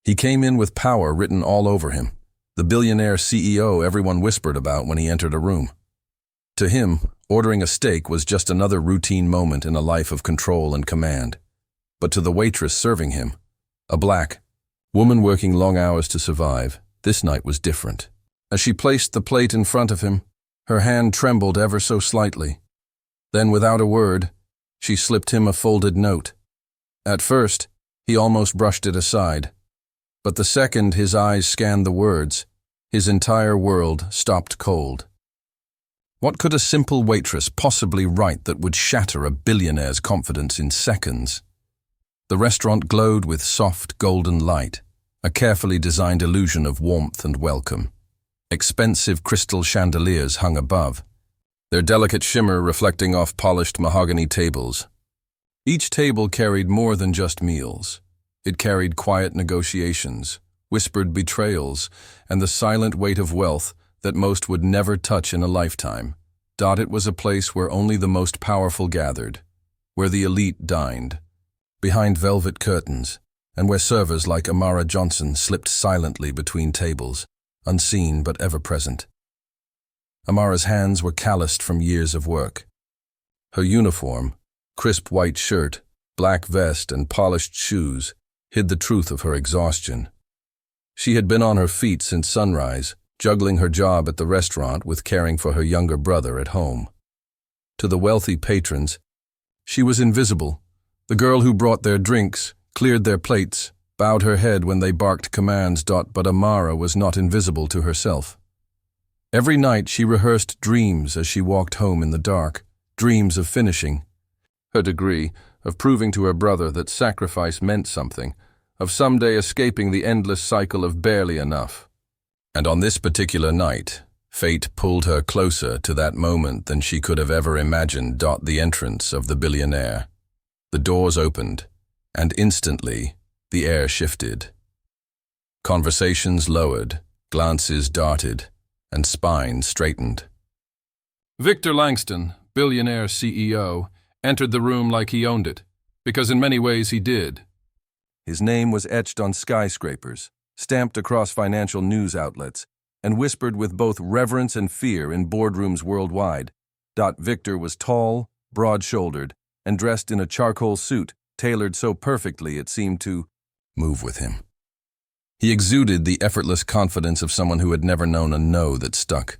He came in with power written all over him, the billionaire CEO everyone whispered about when he entered a room. To him, ordering a steak was just another routine moment in a life of control and command. But to the waitress serving him, a black woman working long hours to survive, this night was different. As she placed the plate in front of him, her hand trembled ever so slightly. Then, without a word, she slipped him a folded note. At first, he almost brushed it aside. But the second his eyes scanned the words, his entire world stopped cold. What could a simple waitress possibly write that would shatter a billionaire's confidence in seconds? The restaurant glowed with soft, golden light, a carefully designed illusion of warmth and welcome. Expensive crystal chandeliers hung above, their delicate shimmer reflecting off polished mahogany tables. Each table carried more than just meals. It carried quiet negotiations, whispered betrayals, and the silent weight of wealth that most would never touch in a lifetime. It was a place where only the most powerful gathered, where the elite dined, behind velvet curtains, and where servers like Amara Johnson slipped silently between tables, unseen but ever present. Amara's hands were calloused from years of work. Her uniform, crisp white shirt, black vest, and polished shoes hid the truth of her exhaustion. She had been on her feet since sunrise, juggling her job at the restaurant with caring for her younger brother at home. To the wealthy patrons, she was invisible, the girl who brought their drinks, cleared their plates, bowed her head when they barked commands. But Amara was not invisible to herself. Every night she rehearsed dreams as she walked home in the dark, dreams of finishing her degree, of proving to her brother that sacrifice meant something, of someday escaping the endless cycle of barely enough. And on this particular night, fate pulled her closer to that moment than she could have ever imagined. The entrance of the billionaire. The doors opened, and instantly the air shifted. Conversations lowered, glances darted, and spines straightened. Victor Langston, Billionaire CEO, entered the room like he owned it, because in many ways he did. His name was etched on skyscrapers, stamped across financial news outlets, and whispered with both reverence and fear in boardrooms worldwide. Victor was tall, broad-shouldered, and dressed in a charcoal suit tailored so perfectly it seemed to move with him. He exuded the effortless confidence of someone who had never known a no that stuck.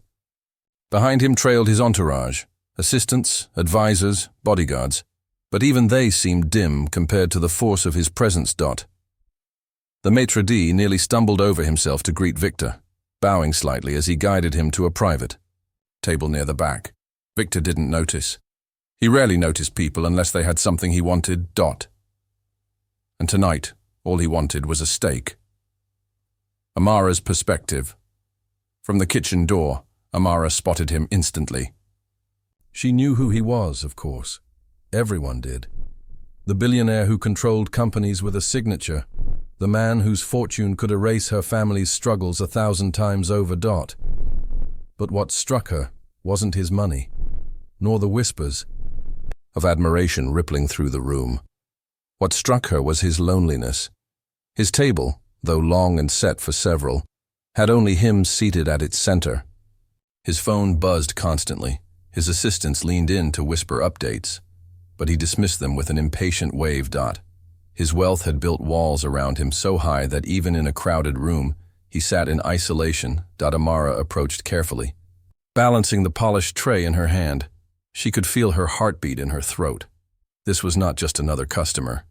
Behind him trailed his entourage, assistants, advisors, bodyguards, but even they seemed dim compared to the force of his presence. The maitre d' nearly stumbled over himself to greet Victor, bowing slightly as he guided him to a private table near the back. Victor didn't notice. He rarely noticed people unless they had something he wanted. And tonight, all he wanted was a steak. Amara's perspective. From the kitchen door, Amara spotted him instantly. She knew who he was, of course. Everyone did. The billionaire who controlled companies with a signature, the man whose fortune could erase her family's struggles 1,000 times over. But what struck her wasn't his money, nor the whispers of admiration rippling through the room. What struck her was his loneliness. His table, though long and set for several, had only him seated at its center. His phone buzzed constantly. His assistants leaned in to whisper updates, but he dismissed them with an impatient wave. His wealth had built walls around him so high that even in a crowded room, he sat in isolation. Amara approached carefully. Balancing the polished tray in her hand, she could feel her heartbeat in her throat. This was not just another customer.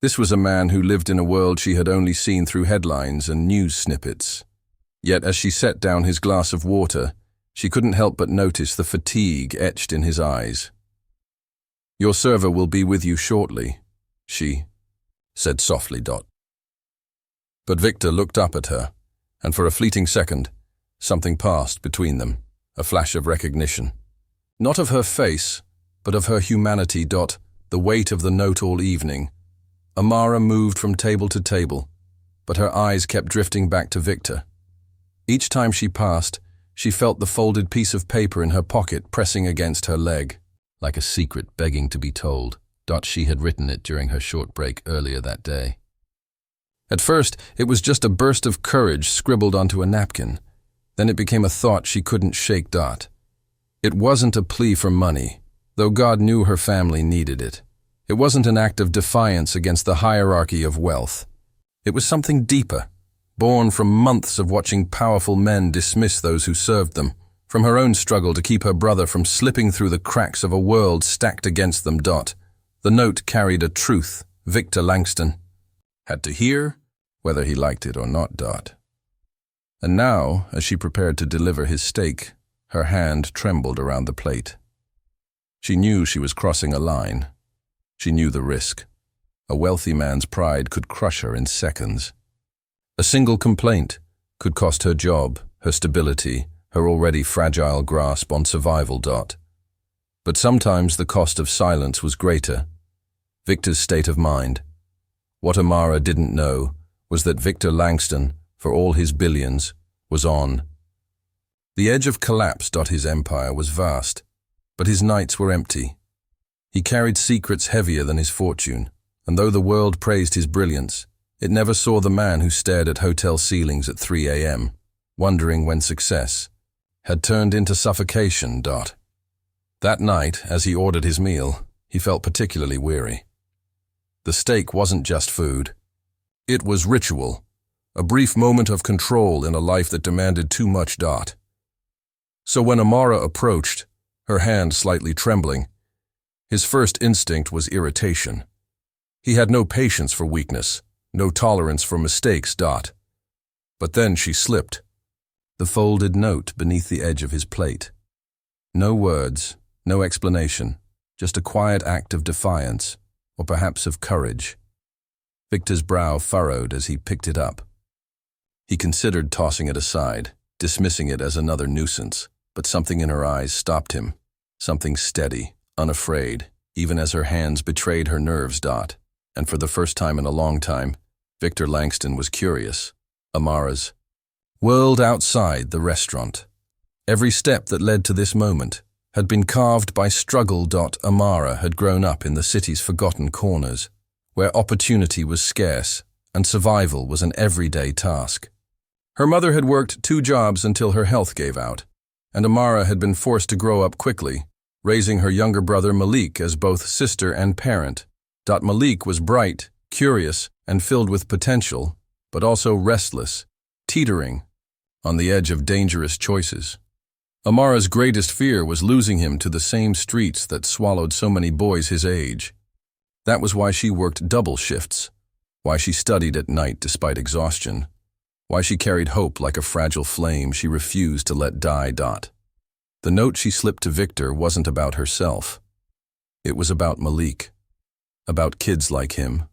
This was a man who lived in a world she had only seen through headlines and news snippets. Yet as she set down his glass of water, she couldn't help but notice the fatigue etched in his eyes. "Your server will be with you shortly," she said softly. But Victor looked up at her, and for a fleeting second, something passed between them, a flash of recognition. Not of her face, but of her humanity. The weight of the note all evening. Amara moved from table to table, but her eyes kept drifting back to Victor. Each time she passed, she felt the folded piece of paper in her pocket pressing against her leg, like a secret begging to be told. She had written it during her short break earlier that day. At first, it was just a burst of courage scribbled onto a napkin. Then it became a thought she couldn't shake. It wasn't a plea for money, though God knew her family needed it. It wasn't an act of defiance against the hierarchy of wealth. It was something deeper, born from months of watching powerful men dismiss those who served them, from her own struggle to keep her brother from slipping through the cracks of a world stacked against them. The note carried a truth Victor Langston had to hear, whether he liked it or not. And now, as she prepared to deliver his steak, her hand trembled around the plate. She knew she was crossing a line. She knew the risk. A wealthy man's pride could crush her in seconds. A single complaint could cost her job, her stability, her already fragile grasp on survival. But sometimes the cost of silence was greater. Victor's state of mind. What Amara didn't know was that Victor Langston, for all his billions, was on. The edge of collapse. His empire was vast, but his nights were empty. He carried secrets heavier than his fortune, and though the world praised his brilliance, it never saw the man who stared at hotel ceilings at 3 a.m., wondering when success had turned into suffocation. That night, as he ordered his meal, he felt particularly weary. The steak wasn't just food. It was ritual, a brief moment of control in a life that demanded too much. So when Amara approached, her hand slightly trembling, his first instinct was irritation. He had no patience for weakness, no tolerance for mistakes. But then she slipped. The folded note beneath the edge of his plate. No words, no explanation, just a quiet act of defiance, or perhaps of courage. Victor's brow furrowed as he picked it up. He considered tossing it aside, dismissing it as another nuisance, but something in her eyes stopped him. Something steady, unafraid, even as her hands betrayed her nerves. And for the first time in a long time, Victor Langston was curious. Amara's world outside the restaurant. Every step that led to this moment had been carved by struggle. Amara had grown up in the city's forgotten corners, where opportunity was scarce and survival was an everyday task. Her mother had worked 2 jobs until her health gave out, and Amara had been forced to grow up quickly, raising her younger brother Malik as both sister and parent. Malik was bright, curious, and filled with potential, but also restless, teetering on the edge of dangerous choices. Amara's greatest fear was losing him to the same streets that swallowed so many boys his age. That was why she worked double shifts, why she studied at night despite exhaustion, why she carried hope like a fragile flame she refused to let die. The note she slipped to Victor wasn't about herself. It was about Malik, about kids like him,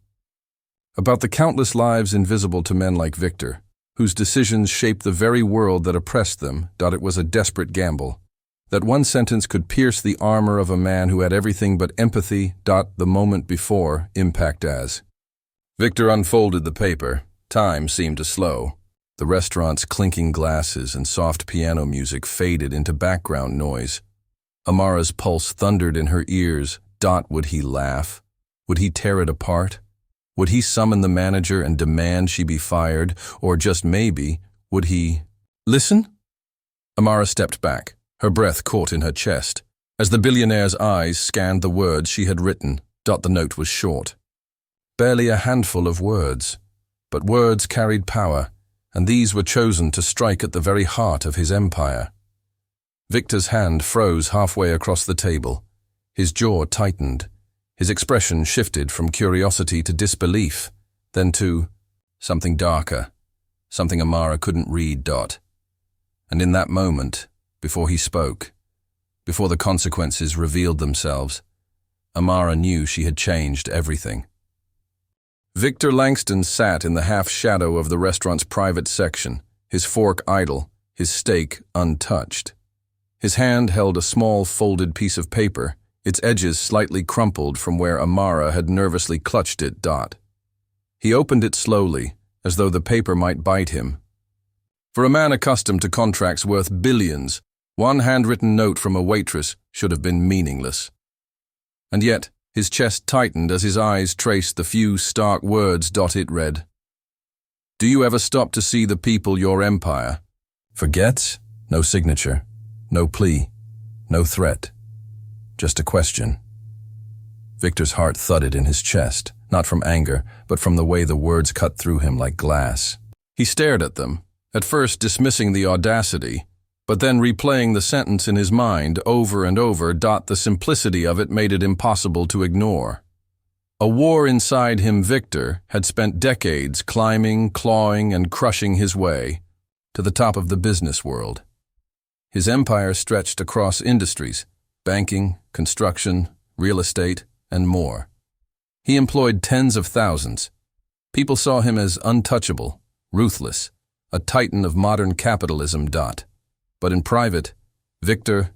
about the countless lives invisible to men like Victor, whose decisions shaped the very world that oppressed them. It was a desperate gamble. That one sentence could pierce the armor of a man who had everything but empathy. The moment before, impact as. Victor unfolded the paper. Time seemed to slow. The restaurant's clinking glasses and soft piano music faded into background noise. Amara's pulse thundered in her ears. Would he laugh? Would he tear it apart? Would he summon the manager and demand she be fired? Or just maybe, would he listen? Amara stepped back, her breath caught in her chest. As the billionaire's eyes scanned the words she had written, the note was short. Barely a handful of words. But words carried power, and these were chosen to strike at the very heart of his empire. Victor's hand froze halfway across the table. His jaw tightened. His expression shifted from curiosity to disbelief, then to something darker, something Amara couldn't read. And in that moment, before he spoke, before the consequences revealed themselves, Amara knew she had changed everything. Victor Langston sat in the half-shadow of the restaurant's private section, his fork idle, his steak untouched. His hand held a small folded piece of paper, its edges slightly crumpled from where Amara had nervously clutched it. He opened it slowly, as though the paper might bite him. For a man accustomed to contracts worth billions, one handwritten note from a waitress should have been meaningless. And yet, his chest tightened as his eyes traced the few stark words. It read, Do you ever stop to see the people your empire forgets? No signature, no plea, no threat. Just a question. Victor's heart thudded in his chest, not from anger, but from the way the words cut through him like glass. He stared at them, at first dismissing the audacity, but then replaying the sentence in his mind over and over. The simplicity of it made it impossible to ignore. A war inside him, Victor, had spent decades climbing, clawing, and crushing his way to the top of the business world. His empire stretched across industries, banking, construction, real estate, and more. He employed tens of thousands. People saw him as untouchable, ruthless, a titan of modern capitalism. But in private, Victor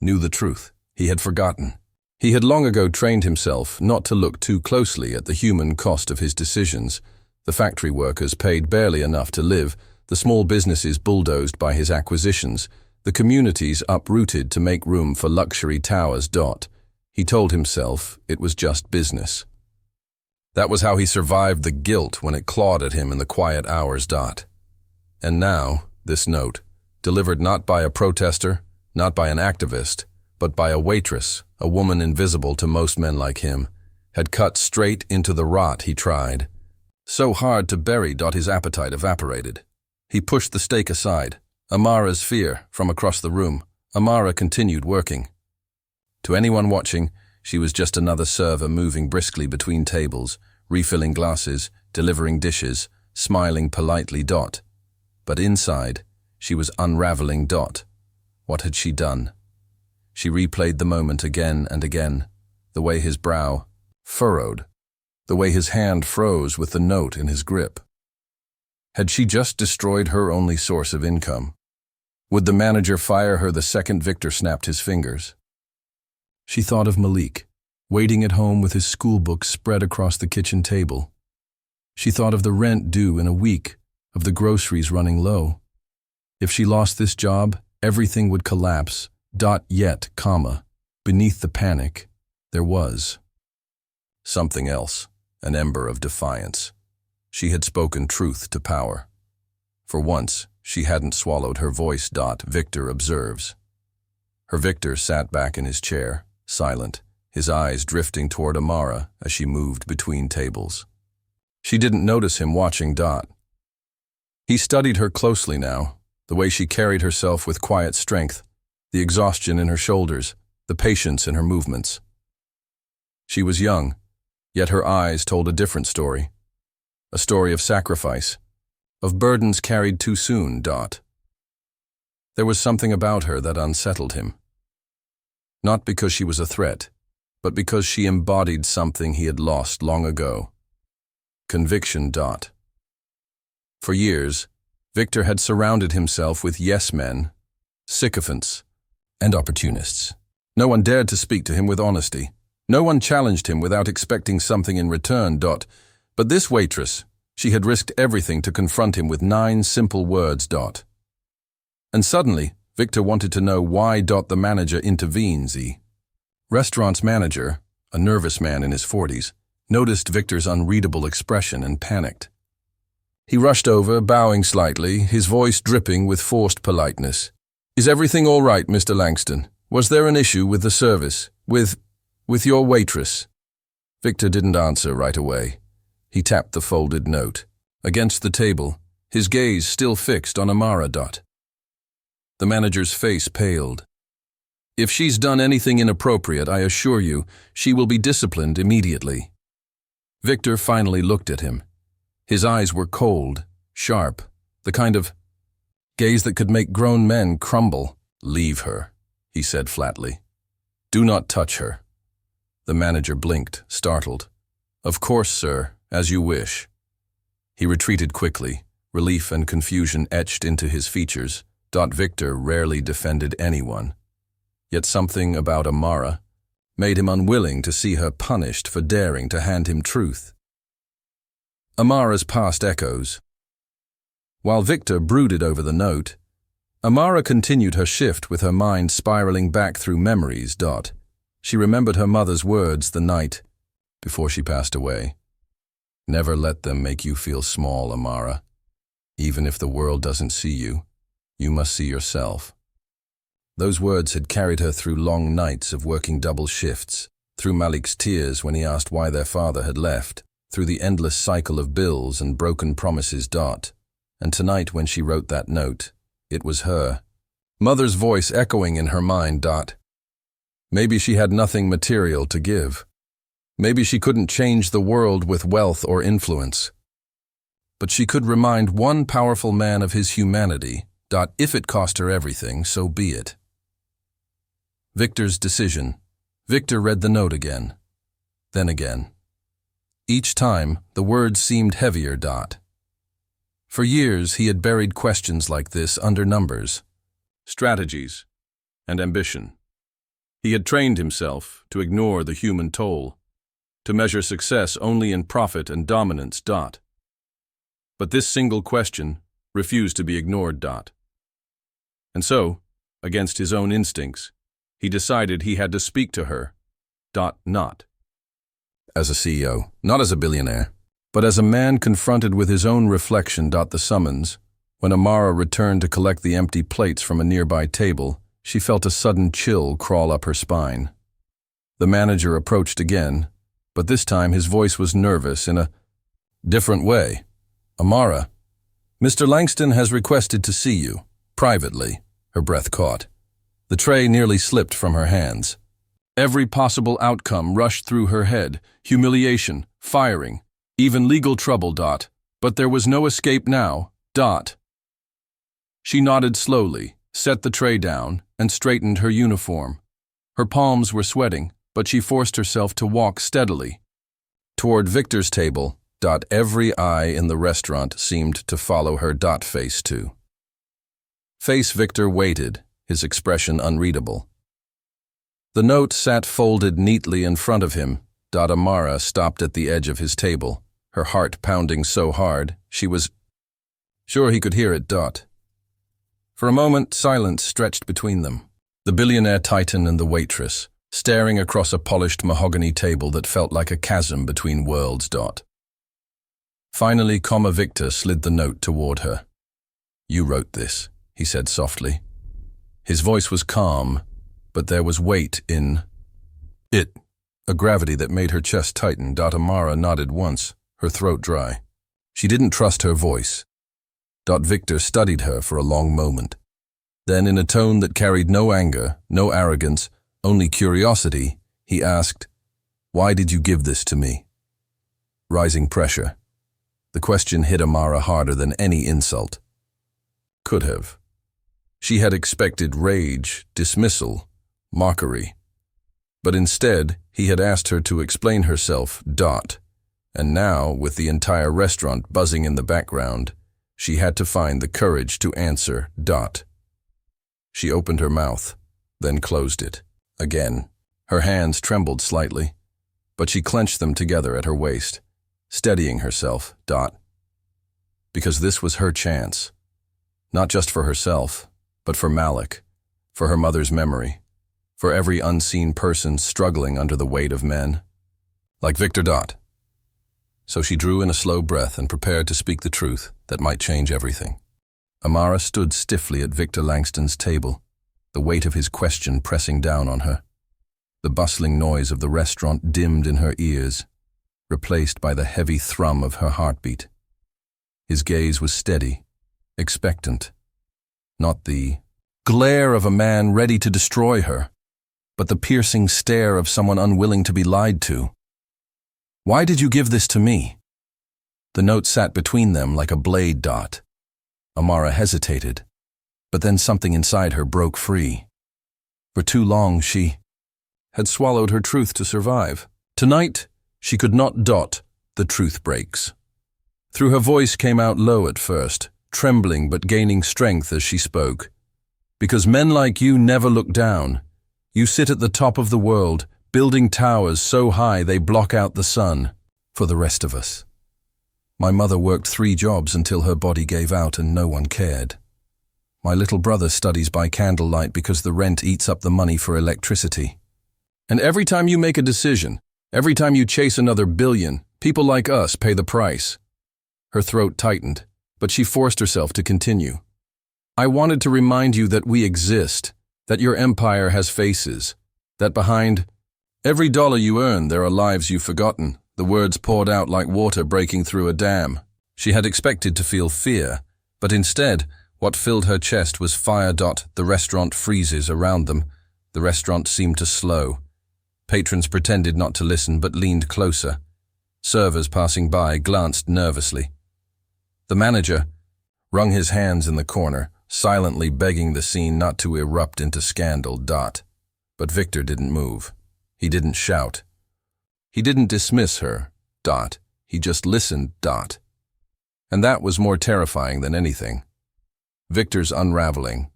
knew the truth. He had forgotten. He had long ago trained himself not to look too closely at the human cost of his decisions. The factory workers paid barely enough to live, the small businesses bulldozed by his acquisitions, the communities uprooted to make room for luxury towers. He told himself it was just business. That was how he survived the guilt when it clawed at him in the quiet hours. And now, this note, delivered not by a protester, not by an activist, but by a waitress, a woman invisible to most men like him, had cut straight into the rot he tried. So hard to bury. His appetite evaporated. He pushed the steak aside. Amara's fear from across the room. Amara continued working. To anyone watching, she was just another server moving briskly between tables, refilling glasses, delivering dishes, smiling politely. But inside, she was unraveling. What had she done? She replayed the moment again and again, the way his brow furrowed, the way his hand froze with the note in his grip. Had she just destroyed her only source of income? Would the manager fire her the second Victor snapped his fingers? She thought of Malik, waiting at home with his school books spread across the kitchen table. She thought of the rent due in a week, of the groceries running low. If she lost this job, everything would collapse. Yet, beneath the panic, there was something else, an ember of defiance. She had spoken truth to power. For once, she hadn't swallowed her voice. Victor observes. Her Victor sat back in his chair, silent, his eyes drifting toward Amara as she moved between tables. She didn't notice him watching. He studied her closely now, the way she carried herself with quiet strength, the exhaustion in her shoulders, the patience in her movements. She was young, yet her eyes told a different story. A story of sacrifice, of burdens carried too soon. There was something about her that unsettled him. Not because she was a threat, but because she embodied something he had lost long ago. Conviction. For years, Victor had surrounded himself with yes-men, sycophants, and opportunists. No one dared to speak to him with honesty. No one challenged him without expecting something in return. But this waitress, she had risked everything to confront him with 9 simple words. And suddenly, Victor wanted to know why. The manager intervenes. The restaurant's manager, a nervous man in his 40s, noticed Victor's unreadable expression and panicked. He rushed over, bowing slightly, his voice dripping with forced politeness. "Is everything all right, Mr. Langston? Was there an issue with the service? With your waitress?" Victor didn't answer right away. He tapped the folded note. Against the table, his gaze still fixed on Amara. The manager's face paled. "If she's done anything inappropriate, I assure you, she will be disciplined immediately." Victor finally looked at him. His eyes were cold, sharp, the kind of gaze that could make grown men crumble. "Leave her," he said flatly. "Do not touch her." The manager blinked, startled. "Of course, sir, as you wish." He retreated quickly, relief and confusion etched into his features. Victor rarely defended anyone. Yet something about Amara made him unwilling to see her punished for daring to hand him truth. Amara's past echoes. While Victor brooded over the note, Amara continued her shift with her mind spiraling back through memories. She remembered her mother's words the night before she passed away. "Never let them make you feel small, Amara. Even if the world doesn't see you, you must see yourself. Those words had carried her through long nights of working double shifts, through Malik's tears when he asked why their father had left, through the endless cycle of bills and broken promises. And tonight when she wrote that note, it was her. Mother's voice echoing in her mind. Maybe she had nothing material to give. Maybe she couldn't change the world with wealth or influence. But she could remind one powerful man of his humanity. If it cost her everything, so be it. Victor's decision. Victor read the note again. Then again. Each time, the words seemed heavier. For years, he had buried questions like this under numbers, strategies, and ambition. He had trained himself to ignore the human toll, to measure success only in profit and dominance. But this single question refused to be ignored. And so, against his own instincts, he decided he had to speak to her. Not as a CEO, not as a billionaire, but as a man confronted with his own reflection. The summons. When Amara returned to collect the empty plates from a nearby table, she felt a sudden chill crawl up her spine. The manager approached again, but this time his voice was nervous in a different way. Amara, Mr. Langston has requested to see you, privately. Her breath caught. The tray nearly slipped from her hands. Every possible outcome rushed through her head, humiliation, firing, even legal trouble. But there was no escape now. She nodded slowly, set the tray down, and straightened her uniform. Her palms were sweating, but she forced herself to walk steadily. Toward Victor's table. Every eye in the restaurant seemed to follow her. Face too. Face Victor waited, his expression unreadable. The note sat folded neatly in front of him. Amara stopped at the edge of his table, her heart pounding so hard she was sure he could hear it. For a moment, silence stretched between them. The billionaire titan and the waitress, staring across a polished mahogany table that felt like a chasm between worlds. Finally, Victor slid the note toward her. You wrote this, he said softly. His voice was calm, but there was weight in it, a gravity that made her chest tighten. Amara nodded once, her throat dry. She didn't trust her voice. Victor studied her for a long moment. Then, in a tone that carried no anger, no arrogance, only curiosity, he asked, "Why did you give this to me?" Rising pressure. The question hit Amara harder than any insult. Could have. She had expected rage, dismissal, mockery. But instead, he had asked her to explain herself. And now, with the entire restaurant buzzing in the background, she had to find the courage to answer. She opened her mouth, then closed it. Again, her hands trembled slightly, but she clenched them together at her waist, steadying herself. Because this was her chance. Not just for herself, but for Malik, for her mother's memory, for every unseen person struggling under the weight of men. Like Victor. So she drew in a slow breath and prepared to speak the truth that might change everything. Amara stood stiffly at Victor Langston's table, the weight of his question pressing down on her. The bustling noise of the restaurant dimmed in her ears, replaced by the heavy thrum of her heartbeat. His gaze was steady, expectant. Not the glare of a man ready to destroy her, but the piercing stare of someone unwilling to be lied to. Why did you give this to me? The note sat between them like a blade. Amara hesitated, but then something inside her broke free. For too long she had swallowed her truth to survive. Tonight, she could not. The truth breaks. Through her voice came out low at first, trembling but gaining strength as she spoke. Because men like you never look down. You sit at the top of the world, building towers so high they block out the sun. For the rest of us. My mother worked 3 jobs until her body gave out and no one cared. My little brother studies by candlelight because the rent eats up the money for electricity. And every time you make a decision, every time you chase another billion, people like us pay the price. Her throat tightened, but she forced herself to continue. I wanted to remind you that we exist, that your empire has faces, that behind every dollar you earn there are lives you've forgotten. The words poured out like water breaking through a dam. She had expected to feel fear, but instead, what filled her chest was fire. The restaurant freezes around them. The restaurant seemed to slow. Patrons pretended not to listen but leaned closer. Servers passing by glanced nervously. The manager wrung his hands in the corner, silently begging the scene not to erupt into scandal. But Victor didn't move. He didn't shout. He didn't dismiss her. He just listened. And that was more terrifying than anything. Victor's unraveling.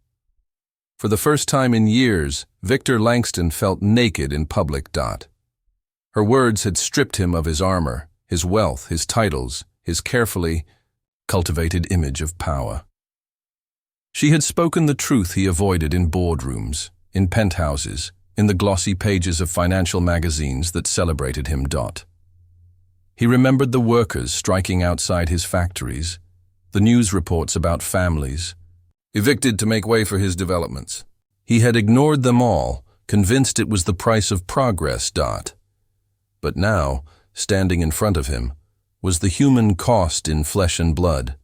For the first time in years, Victor Langston felt naked in public. Her words had stripped him of his armor, his wealth, his titles, his carefully cultivated image of power. She had spoken the truth he avoided in boardrooms, in penthouses, in the glossy pages of financial magazines that celebrated him. He remembered the workers striking outside his factories, the news reports about families evicted to make way for his developments. He had ignored them all, convinced it was the price of progress. But now, standing in front of him, was the human cost in flesh and blood.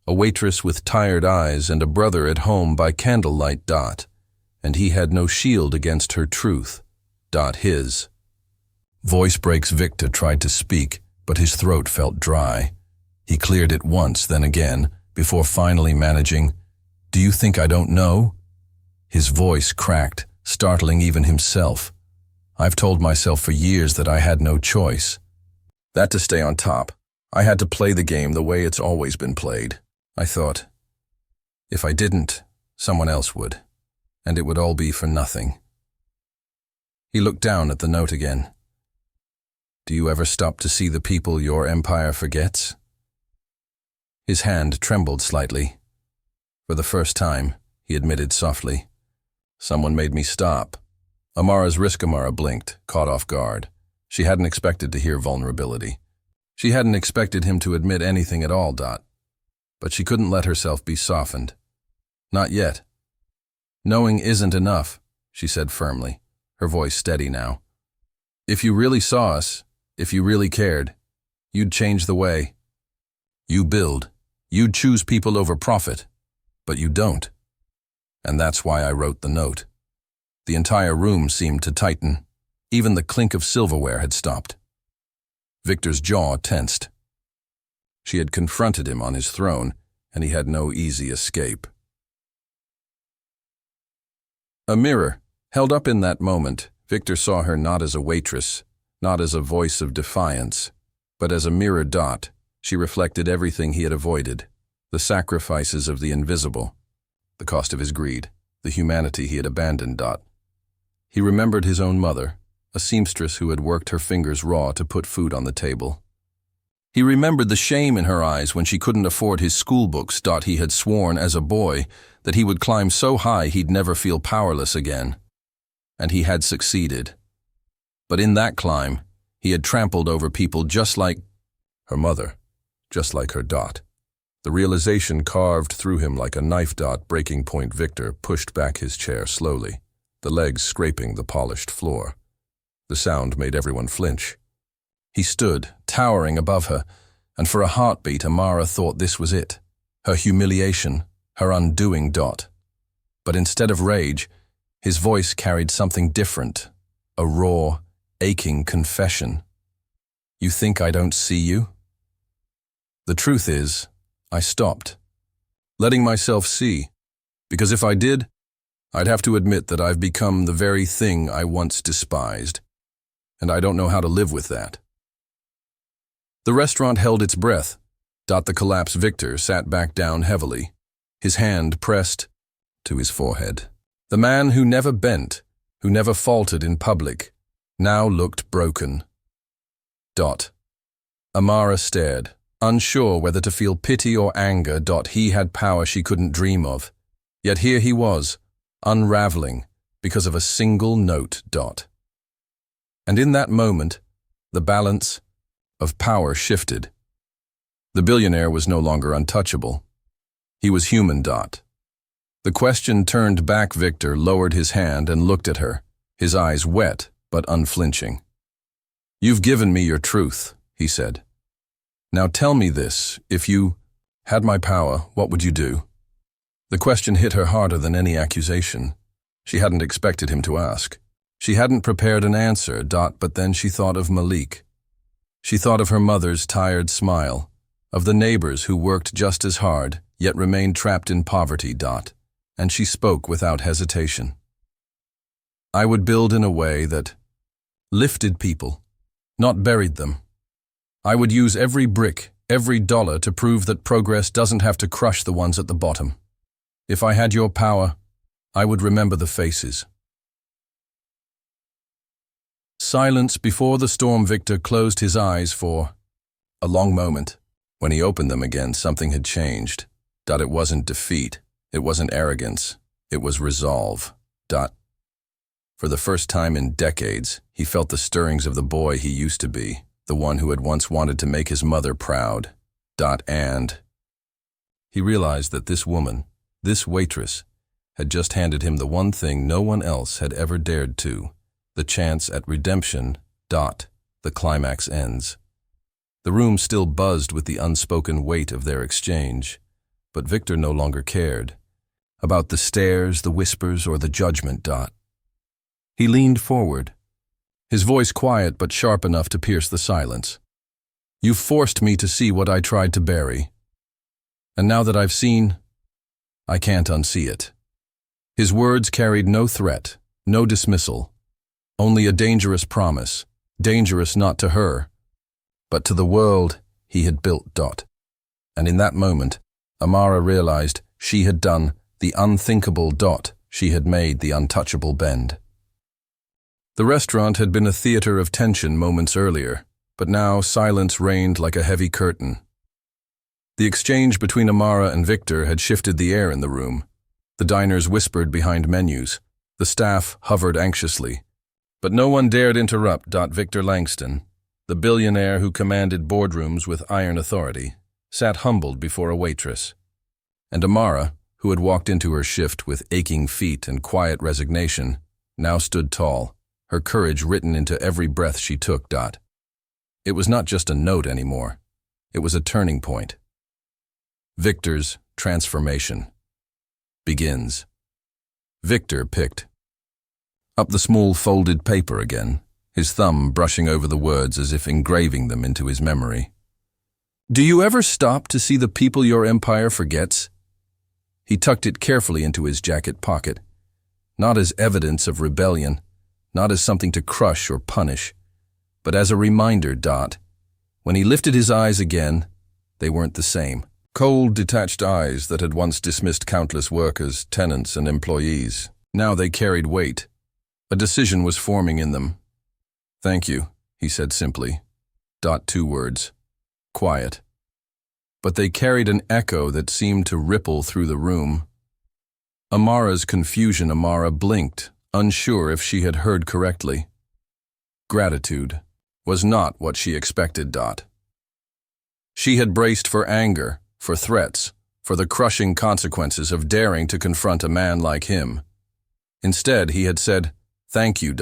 A waitress with tired eyes and a brother at home by candlelight. And he had no shield against her truth. His voice breaks. Victor tried to speak, but his throat felt dry. He cleared it once, then again, before finally managing, "Do you think I don't know?" His voice cracked, startling even himself. "I've told myself for years that I had no choice. That to stay on top, I had to play the game the way it's always been played. I thought, if I didn't, someone else would, and it would all be for nothing." He looked down at the note again. "Do you ever stop to see the people your empire forgets?" His hand trembled slightly. "For the first time," he admitted softly, "someone made me stop." Amara's Riskamara blinked, caught off guard. She hadn't expected to hear vulnerability. She hadn't expected him to admit anything at all. But she couldn't let herself be softened. "Not yet." "Knowing isn't enough," she said firmly, her voice steady now. "If you really saw us, if you really cared, you'd change the way you build. You'd choose people over profit. But you don't. And that's why I wrote the note." The entire room seemed to tighten. Even the clink of silverware had stopped. Victor's jaw tensed. She had confronted him on his throne, and he had no easy escape. A mirror. Held up in that moment, Victor saw her not as a waitress, not as a voice of defiance, but as a mirror. She reflected everything he had avoided, the sacrifices of the invisible, the cost of his greed, the humanity he had abandoned. He remembered his own mother, a seamstress who had worked her fingers raw to put food on the table. He remembered the shame in her eyes when she couldn't afford his school books. He had sworn as a boy that he would climb so high he'd never feel powerless again. And he had succeeded. But in that climb, he had trampled over people just like her mother, just like her. The realization carved through him like a knife. Breaking point. Victor pushed back his chair slowly, the legs scraping the polished floor. The sound made everyone flinch. He stood, towering above her, and for a heartbeat Amara thought this was it, her humiliation, her undoing. But instead of rage, his voice carried something different, a raw, aching confession. "You think I don't see you? The truth is, I stopped, letting myself see, because if I did, I'd have to admit that I've become the very thing I once despised, and I don't know how to live with that." The restaurant held its breath. The collapsed Victor sat back down heavily, his hand pressed to his forehead. The man who never bent, who never faltered in public, now looked broken. Amara stared, unsure whether to feel pity or anger. He had power she couldn't dream of. Yet here he was, unraveling because of a single note. And in that moment, the balance of power shifted. The billionaire was no longer untouchable. He was human. The question turned back. Victor lowered his hand and looked at her, his eyes wet but unflinching. "You've given me your truth," he said. "Now tell me this, if you had my power, what would you do?" The question hit her harder than any accusation. She hadn't expected him to ask. She hadn't prepared an answer. But then she thought of Malik. She thought of her mother's tired smile, of the neighbors who worked just as hard, yet remained trapped in poverty. And she spoke without hesitation. "I would build in a way that lifted people, not buried them. I would use every brick, every dollar to prove that progress doesn't have to crush the ones at the bottom. If I had your power, I would remember the faces." Silence before the storm. Victor closed his eyes for a long moment. When he opened them again, something had changed. It wasn't defeat. It wasn't arrogance. It was resolve. For the first time in decades, he felt the stirrings of the boy he used to be, the one who had once wanted to make his mother proud. And he realized that this woman, this waitress, had just handed him the one thing no one else had ever dared to, the chance at redemption. The climax ends. The room still buzzed with the unspoken weight of their exchange, but Victor no longer cared about the stares, the whispers, or the judgment. He leaned forward, his voice quiet but sharp enough to pierce the silence. "You've forced me to see what I tried to bury. And now that I've seen, I can't unsee it." His words carried no threat, no dismissal, only a dangerous promise, dangerous not to her, but to the world he had built. And in that moment, Amara realized she had done the unthinkable. She had made the untouchable bend. The restaurant had been a theater of tension moments earlier, but now silence reigned like a heavy curtain. The exchange between Amara and Victor had shifted the air in the room. The diners whispered behind menus. The staff hovered anxiously. But no one dared interrupt. Victor Langston, the billionaire who commanded boardrooms with iron authority, sat humbled before a waitress. And Amara, who had walked into her shift with aching feet and quiet resignation, now stood tall, her courage written into every breath she took. It was not just a note anymore. It was a turning point. Victor's transformation begins. Victor picked up the small folded paper again, his thumb brushing over the words as if engraving them into his memory. "Do you ever stop to see the people your empire forgets?" He tucked it carefully into his jacket pocket, not as evidence of rebellion, not as something to crush or punish, but as a reminder. When he lifted his eyes again, they weren't the same. Cold, detached eyes that had once dismissed countless workers, tenants, and employees. Now they carried weight. A decision was forming in them. "Thank you," he said simply. 2 words. Quiet. But they carried an echo that seemed to ripple through the room. Amara's confusion. Amara blinked, unsure if she had heard correctly. Gratitude was not what she expected. She had braced for anger, for threats, for the crushing consequences of daring to confront a man like him. Instead, he had said, "Thank you."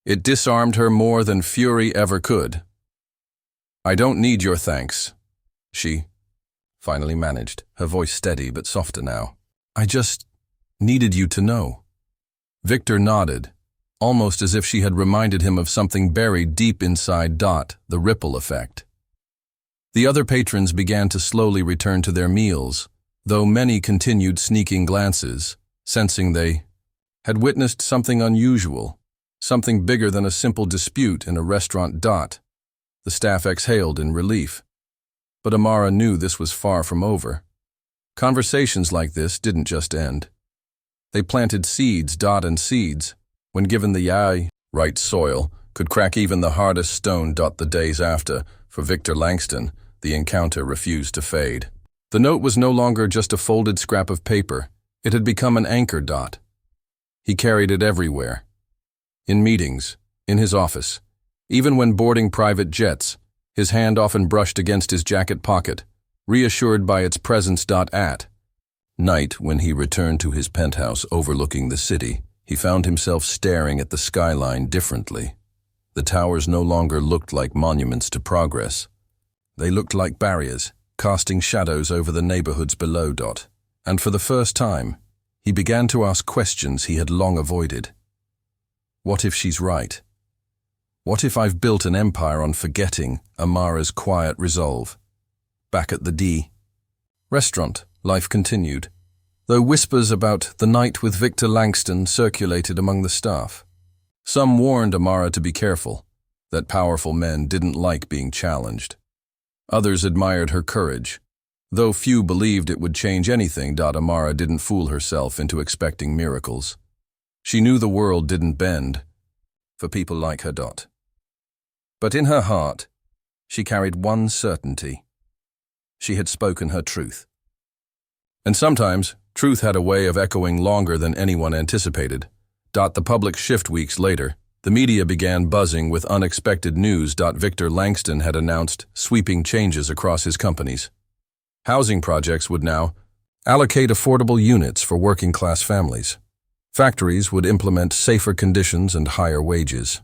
It disarmed her more than fury ever could. "I don't need your thanks," she finally managed, her voice steady but softer now. "I just needed you to know." Victor nodded, almost as if she had reminded him of something buried deep inside. The ripple effect. The other patrons began to slowly return to their meals, though many continued sneaking glances, sensing they had witnessed something unusual, something bigger than a simple dispute in a restaurant. The staff exhaled in relief. But Amara knew this was far from over. Conversations like this didn't just end. They planted seeds. And seeds, when given the right soil, could crack even the hardest stone. The days after, for Victor Langston, the encounter refused to fade. The note was no longer just a folded scrap of paper. It had become an anchor. He carried it everywhere. In meetings, in his office, even when boarding private jets, His hand often brushed against his jacket pocket, reassured by its presence. At night, when he returned to his penthouse overlooking the city, he found himself staring at the skyline differently. The towers no longer looked like monuments to progress. They looked like barriers, casting shadows over the neighborhoods below. And for the first time, he began to ask questions he had long avoided. What if she's right? What if I've built an empire on forgetting Amara's quiet resolve? Back at the D restaurant, life continued, though whispers about the night with Victor Langston circulated among the staff. Some warned Amara to be careful, that powerful men didn't like being challenged. Others admired her courage, though few believed it would change anything. Amara didn't fool herself into expecting miracles. She knew the world didn't bend for people like her. But in her heart, she carried one certainty. She had spoken her truth. And sometimes, truth had a way of echoing longer than anyone anticipated. The public shift weeks later, the media began buzzing with unexpected news. Victor Langston had announced sweeping changes across his companies. Housing projects would now allocate affordable units for working-class families. Factories would implement safer conditions and higher wages.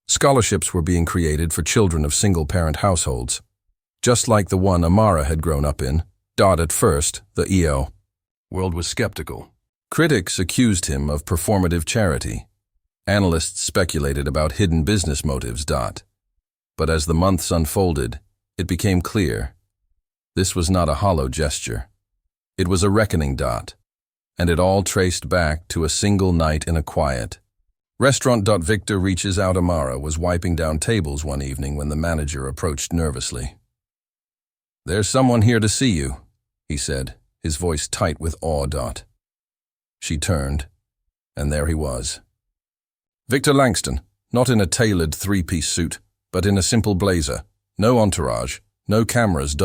Scholarships were being created for children of single-parent households, just like the one Amara had grown up in. At first, the EO world was skeptical. Critics accused him of performative charity. Analysts speculated about hidden business motives. But as the months unfolded, it became clear. This was not a hollow gesture. It was a reckoning. And it all traced back to a single night in a quiet restaurant. Victor reaches out. Amara was wiping down tables one evening when the manager approached nervously. "There's someone here to see you," he said, his voice tight with awe. She turned, and there he was. Victor Langston, not in a tailored three-piece suit, but in a simple blazer, no entourage, no cameras.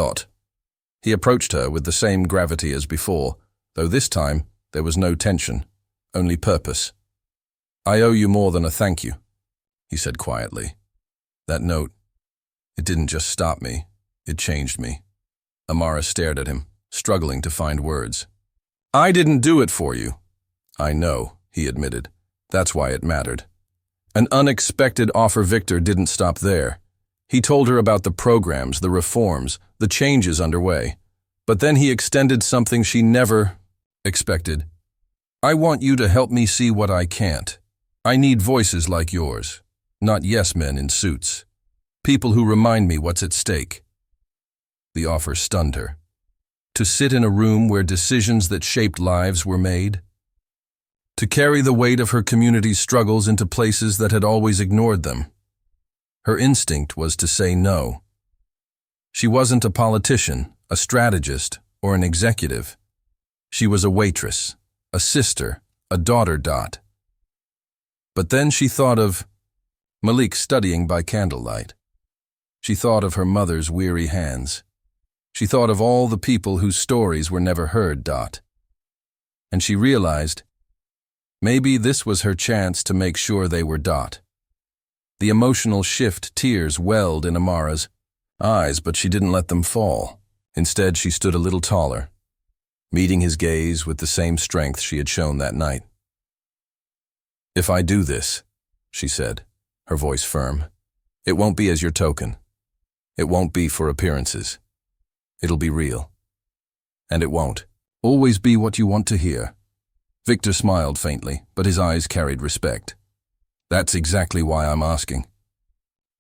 He approached her with the same gravity as before, though this time there was no tension, only purpose. "I owe you more than a thank you," he said quietly. "That note, it didn't just stop me, it changed me." Amara stared at him, struggling to find words. "I didn't do it for you." "I know," he admitted. "That's why it mattered." An unexpected offer. Victor didn't stop there. He told her about the programs, the reforms, the changes underway. But then he extended something she never expected. "I want you to help me see what I can't. I need voices like yours, not yes-men in suits. People who remind me what's at stake." The offer stunned her. To sit in a room where decisions that shaped lives were made. To carry the weight of her community's struggles into places that had always ignored them. Her instinct was to say no. She wasn't a politician, a strategist, or an executive. She was a waitress, a sister, a daughter. But then she thought of Malik studying by candlelight. She thought of her mother's weary hands. She thought of all the people whose stories were never heard. And she realized maybe this was her chance to make sure they were. The emotional shift, tears welled in Amara's eyes, but she didn't let them fall. Instead, she stood a little taller, meeting his gaze with the same strength she had shown that night. "If I do this," she said, her voice firm, "it won't be as your token. It won't be for appearances. It'll be real. And it won't always be what you want to hear." Victor smiled faintly, but his eyes carried respect. "That's exactly why I'm asking."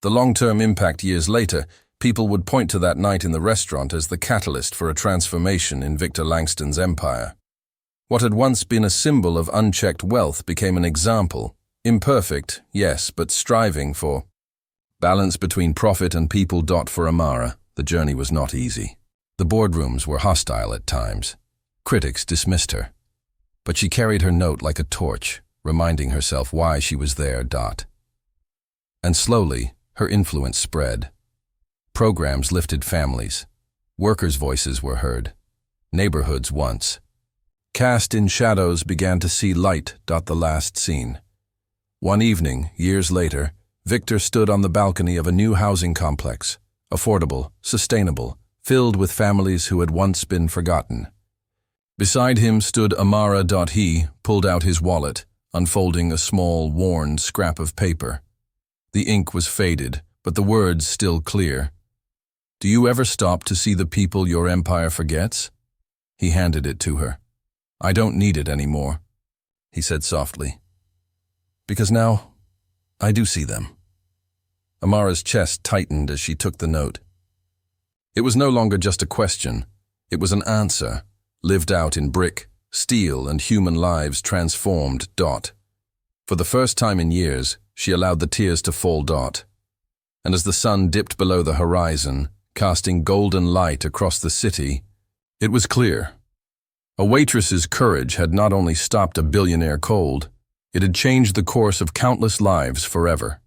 The long-term impact years later, people would point to that night in the restaurant as the catalyst for a transformation in Victor Langston's empire. What had once been a symbol of unchecked wealth became an example, imperfect, yes, but striving for balance between profit and people. For Amara, the journey was not easy. The boardrooms were hostile at times. Critics dismissed her. But she carried her note like a torch, reminding herself why she was there. And slowly, her influence spread. Programs lifted families. Workers' voices were heard. Neighborhoods once cast in shadows began to see light. The last scene. One evening, years later, Victor stood on the balcony of a new housing complex, affordable, sustainable, filled with families who had once been forgotten. Beside him stood Amara. He pulled out his wallet, unfolding a small, worn scrap of paper. The ink was faded, but the words still clear. "Do you ever stop to see the people your empire forgets?" He handed it to her. "I don't need it anymore," he said softly. "Because now, I do see them." Amara's chest tightened as she took the note. It was no longer just a question. It was an answer, lived out in brick, steel, and human lives transformed. For the first time in years, she allowed the tears to fall. And as the sun dipped below the horizon, casting golden light across the city, it was clear. A waitress's courage had not only stopped a billionaire cold, it had changed the course of countless lives forever.